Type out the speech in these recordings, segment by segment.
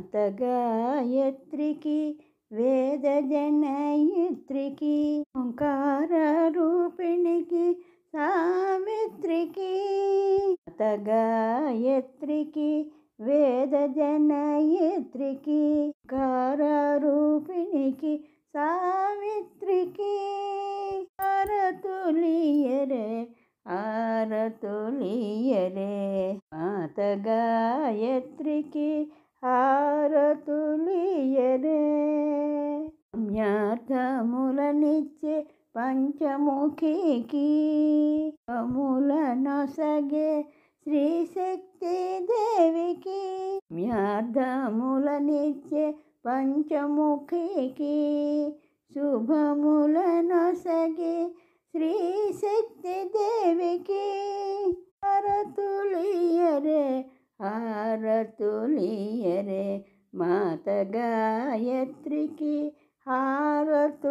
మాత గాయత్రికి వేద జనయిత్రికి ఓంకార రూపిణికి సావిత్రికి మాత గాయత్రికి వేద జనయిత్రికి ఓంకార రూపిణికి సావిత్రికి ఆరతులియరే ఆరతులియరే మాత గాయత్రికి హారతులియరే పుణ్యార్థములనిచ్చే పంచముఖికి అములనొసగే శ్రీశక్తి దేవికి పుణ్యార్థములనిచ్చే పంచముఖికి శుభములనొసగే శ్రీశక్తి దేవికి హారతులియరే హారతులియరే మాత గాయత్రికి హారతులియరే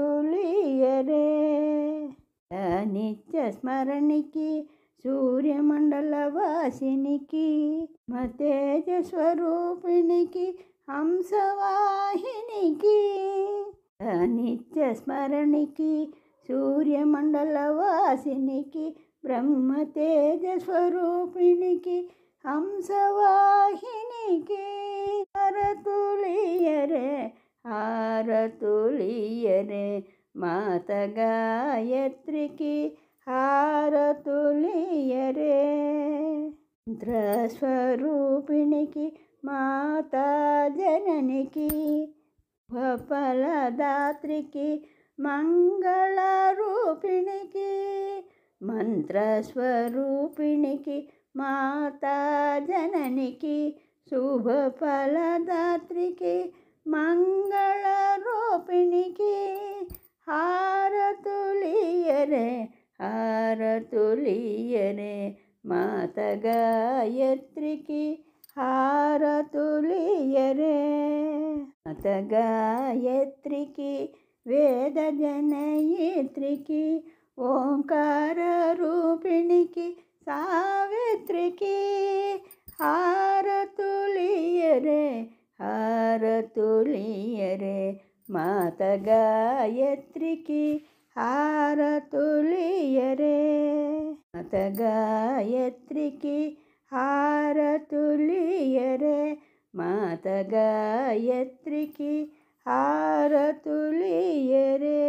నిత్య స్మరణికి సూర్యమండల వాసినికి మతేజ స్వరూపిణికి హంసవాహినికి నిత్య స్మరణికి సూర్యమండల వాసినికి బ్రహ్మతేజ స్వరూపిణికి హంసవాహినికి హారతులియరే హారతులియరే మాత గాయత్రికి హారతులియరే మంత్రస్వరూపిణికి మాతా జననికి ఫలదాత్రికి మంగళరూపిణికి మంత్రస్వరూపిణికి మాతా జననికి శుభఫలదాత్రికి మంగళరూపిణికి హారతులియరే హారతులియరే మాత గాయత్రికి హారతులియరే మాత గాయత్రికి వేద జనయిత్రికి ఓంకార రూపిణికి సావిత్రికి హారతులియరే హారతులియరే మాత గాయత్రికి హారతులియరే మాత గాయత్రికి హారతులియరే మాత గాయత్రికి హారతులియరే